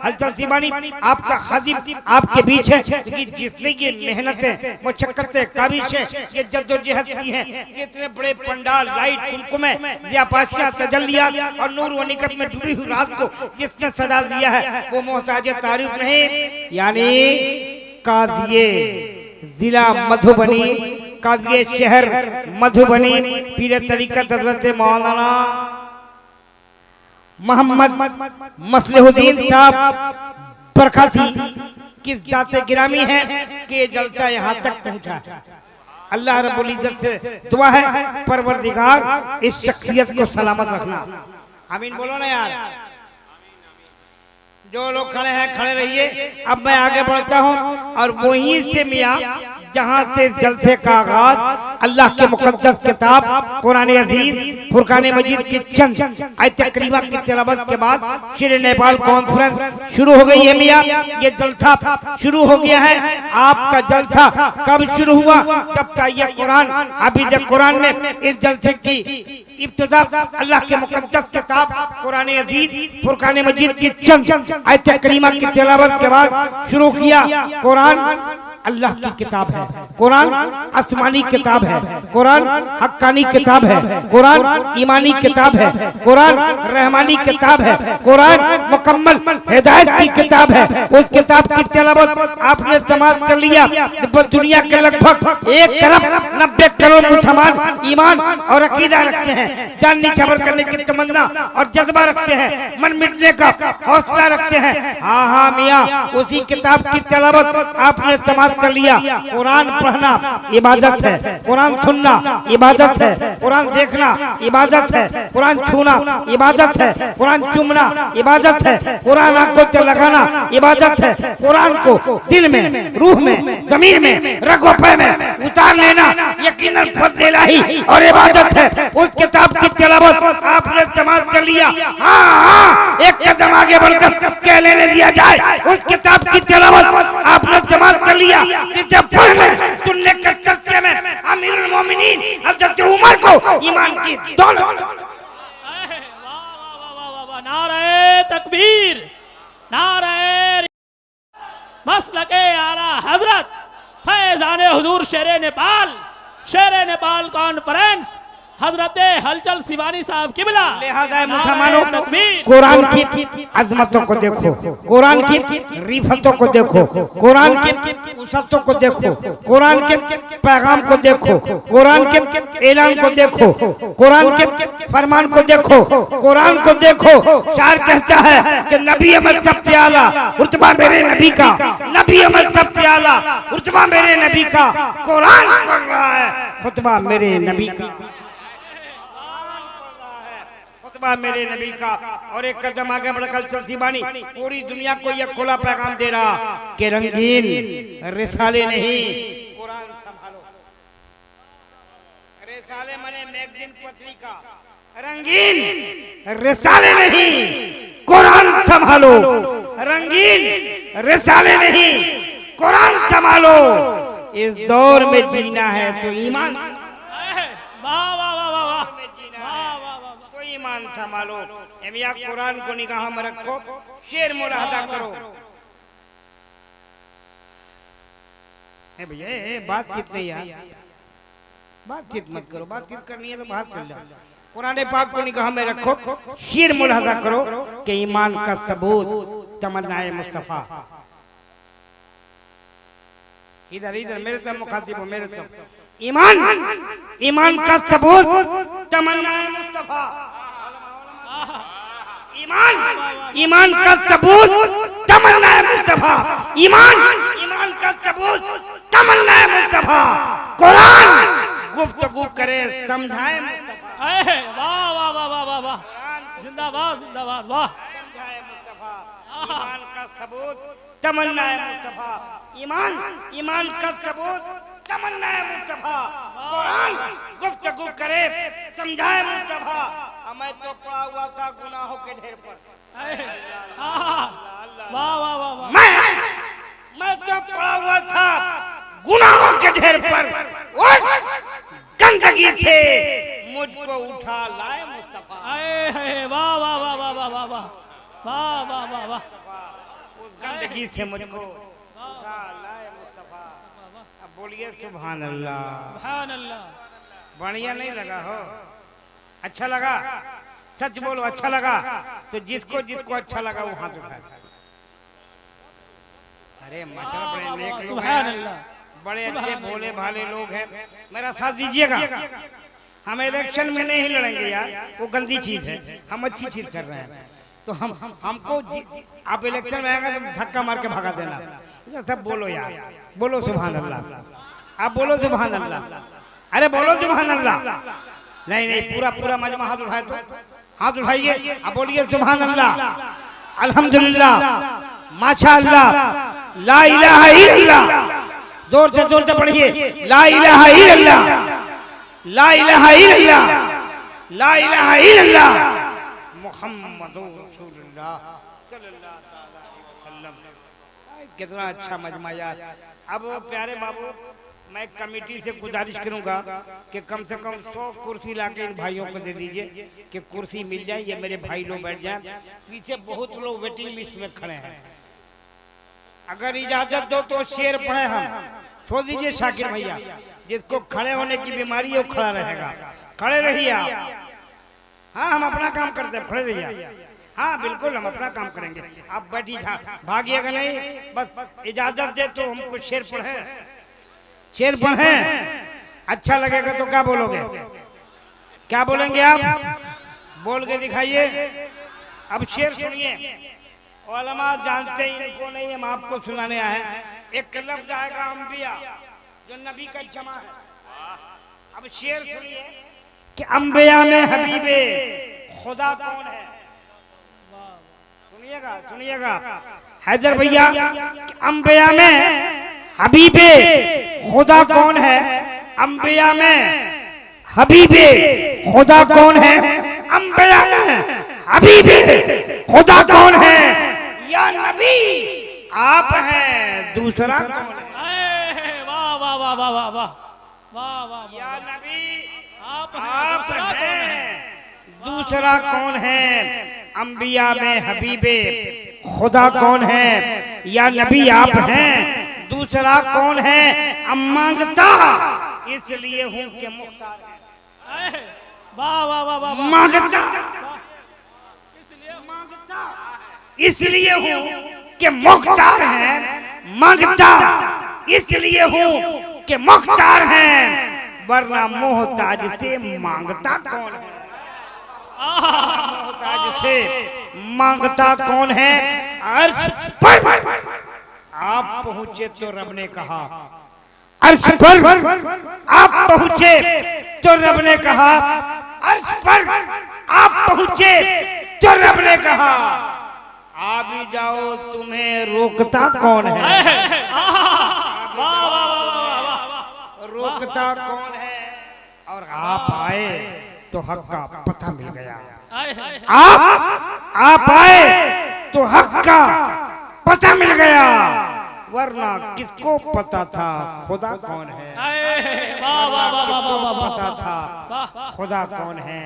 हलचल सीमानी आपका खादिम आपके बीच है कि जिसने ये मेहनतें मुशक्कतें काबिशें ये जद्दोजहद की हैं, ये इतने बड़े पंडाल लाइट कुमकुमे ज़ियापाशियाँ तजल्लियात और नूर व निकत में डूबी हुई रात को जिसने सजा दिया है वो मोहताज तारीफ नहीं, यानी काज़िए जिला मधुबनी काज़िए शहर मधुबनी पीर तरीक़त हज़रत मौलाना मोहम्मद मसलिहुद्दीन साहब बरकाती किस जाते गिरामी है कि ये जलसा यहाँ तक पहुँचा है। अल्लाह रब्बुल इज्जत से दुआ है परवरदिगार इस शख्सियत को सलामत रखना। आमीन बोलो ना यार। जो लोग खड़े हैं खड़े रहिए। अब मैं आगे बढ़ता हूँ और वहीं से मियाँ जहाँ से जलसे का आगाज अल्लाह के मुकद्दस किताब कुरान अजीज फुरकान मजीद की चंद आयत करीमा की तिलावत के बाद शेर नेपाल कॉन्फ्रेंस शुरू हो गई है। मियाँ ये जलसा शुरू हो गया है। आपका जलसा कब शुरू हुआ? जब ताइया कुरान अभी कुरान ने इस जलसे की इब्तिदा अल्लाह के मुकद्दस किताब कुरान अजीज फुरकान मजीद की चंद आयत करीमा की तिलावत के बाद शुरू किया। कुरान अल्लाह की किताब है, कुरान आसमानी किताब है, कुरान हक्कानी किताब है, कुरान ईमानी किताब है, कुरान रहमानी किताब है, कुरान मुकम्मल हिदायत की किताब है। उस किताब की तिलावत आपने समाप्त कर लिया। दुनिया के लगभग 1 अरब 90 करोड़ मुसलमान ईमान और अकीदा रखते हैं, जान नीचावर करने की तमन्ना और जज्बा रखते हैं, मन मिटने का हौसला रखते हैं। हाँ हाँ मियाँ उसी किताब की तिलावत आपने समाप्त कर लिया। कुरान पढ़ना इबादत है, कुरान सुनना इबादत है, कुरान देखना इबादत है, कुरान छूना इबादत है, कुरान चूमना इबादत है, कुरान आंखों से लगाना इबादत है, कुरान को दिल में रूह में जमीन में रगो पे में उतार लेना यकीनन फर्ज इलाही और इबादत है। उस किताब की तिलावत आपने समाप्त कर लिया। हाँ हाँ एक कदम आगे बढ़कर कह लेने दिया जाए उस किताब की तिलावत आपने समाप्त कर लिया। जब पढ़ने सुनने के सिलसिले में अमीरुल मोमिनीन हज़रत उमर को ईमान की दौलत। नारे तकबीर, नारे मसलके आला हजरत फैजान हुजूर शेर नेपाल कॉन्फ्रेंस हजरत हलचल सिवानी साहब किबला। लिहाजा मुसलमानों कुरान की अजमतों को देखो, कुरान की रिफतों को देखो, कुरान की उसतों को देखो, कुरान के पैगाम को देखो, कुरान के ऐलान को देखो, कुरान के फरमान को देखो, कुरान को देखो। शायर कहता है कि नबी अमर तब्ते आला रुतबा मेरे नबी का, नबी अमर तब्ते आला रुतबा मेरे नबी का, कुरान पढ़ रहा है खुतबा मेरे नबी का, मेरे नबी का। और एक कदम आगे बढ़कर चलती बानी पूरी दुनिया को यह खुला पैगाम दे रहा कि रंगीन रिसाले नहीं कुरान संभालो। रिसाले मने मैगजीन पत्रिका, रंगीन रिसाले नहीं कुरान संभालो, रंगीन रिसाले नहीं कुरान संभालो। इस दौर में जीना है तो ईमान ईमान संभालो। मियां कुरान को निगाह में रखो, शेर मुरादा करो। भैया बातचीत नहीं यार, बातचीत मत करो, बातचीत करनी है तो बाहर चल जाओ। कुरान पाक को निगाह में रखो, शेर मुरादा करो कि ईमान का सबूत तमन्नाए मुस्तफा। इधर इधर मेरे तरफ मुखातिब हो, मेरे तरफ। ईमान का सबूत तमन्नाए मुस्तफा। ईमान का सबूत तमन्नाए मुस्तफा। ईमान का सबूत तमन्नाए मुस्तफा। कुरान गुफ्तगू करे समझाए मुस्तफा। वाह वाह वाह वाह वाह वाह, जिंदाबाद जिंदाबाद, वाह। समझाए मुस्तफा। ईमान का सबूत तमन्नाए मुस्तफा। ईमान का सबूत तमन्नाए मुस्तफा। कुरान गुफ्तगू करे समझाए मुस्तफा। मैं तो पड़ा हुआ था गुनाहों के ढेर पर। वाह वाह वाह वाह। मैं तो पड़ा हुआ था गुनाहों के ढेर पर, उस गंदगी से मुझको उठा लाए मुस्तफा। वाह वाह वाह वाह वाह वाह वाह वाह वाह वाह वाह। उस गंदगी से मुझको उठा लाए मुस्तफा। अब बोलिए सुभान अल्लाह। सुभान अल्लाह। बढ़िया नहीं लगा हो? अच्छा लगा? सच बोलो, अच्छा लगा? तो जिसको जिसको अच्छा लगा वो हाथ उठाए। अरे माशाल्लाह बड़े नेक लोग सुभान हैं, अल्लाह। बड़े अच्छे भोले भाले लोग हैं। मेरा साथ दीजिएगा। हम इलेक्शन में नहीं लड़ेंगे यार, वो गंदी चीज है। हम अच्छी चीज कर रहे हैं। तो हमको आप इलेक्शन में आएगा तो धक्का मार के भगा देना। इधर सब बोलो यार, बोलो सुभान अल्लाह। आप बोलो सुभान अल्लाह। अरे बोलो सुभान अल्लाह। नहीं नहीं, पूरा पूरा मजमा हाथ उठाए तो हाथ उठाइए, आप बोलिए सुभान अल्लाह, अल्हम्दुलिल्लाह, माशाअल्लाह, ला इलाहा इल्लल्लाह। जोर से पढ़िए, ला इलाहा इल्लल्लाह, ला इलाहा इल्लल्लाह, ला इलाहा इल्लल्लाह, मुहम्मदुर रसूलुल्लाह सल्लल्लाहु अलैहि वसल्लम। कितना अच्छा मजमा यार। अब प्यारे बाबू, मैं कमेटी से गुजारिश करूंगा कि कम से कम 100 कुर्सी लाके इन भाइयों को दे दीजिए कि कुर्सी मिल जाए, ये मेरे भाई लोग बैठ जाएं। पीछे बहुत लोग वेटिंग लिस्ट में खड़े हैं। अगर इजाजत दो तो शेर पढ़े हम। छोड़ दीजिए शाकिर भैया, जिसको खड़े होने की बीमारी है वो खड़ा रहेगा। खड़े रहिए आप। हाँ, हम अपना काम करते हैं, खड़े रहिए। हाँ बिल्कुल, हम अपना काम करेंगे। आप बैठिए, भागिएगा नहीं। बस इजाजत दे तो हमको शेर पढ़े, शेर पढ़े। अच्छा लगेगा तो क्या बोलोगे? क्या बोलेंगे आप? बोल के दिखाइए। अब शेर सुनिए। उलमा जानते ही इनको नहीं, हम आपको सुनाने आए हैं। एक लफ्ज आएगा अंबिया, जो नबी का जमा है। अब शेर सुनिए कि अंबिया में हबीबे खुदा कौन है। सुनिएगा सुनिएगा हैदर भैया, अंबिया में हबीबे खुदा कौन है। अंबिया में हबीबे खुदा कौन है। अंबिया में हबीबे खुदा कौन है। या नबी आप हैं, दूसरा कौन है। वाह वाह वाह वाह वाह वाह वाह वाह। या नबी आप हैं, दूसरा कौन है। अंबिया में हबीबे खुदा कौन है। या नबी आप हैं, दूसरा कौन है। अब मांगता इसलिए हूँ कि मुख्तार है। वाह वाह वाह वाह। मांगता इसलिए हूँ कि मुख्तार है। मांगता इसलिए हूँ कि मुख्तार है, वरना मोहताज से मांगता कौन है। मोहताज से मांगता कौन है। अर्श पर आप पहुंचे तो रब ने कहा। अर्श पर आप पहुंचे तो रब ने कहा। अर्श पर आप पहुंचे तो रब ने कहा। आ भी जाओ, तुम्हें रोकता कौन है। रोकता कौन है। और आप आए तो हक का पता मिल गया। आप आए तो हक का पता मिल गया, वरना किसको पता था खुदा कौन है। किसको पता था खुदा कौन है।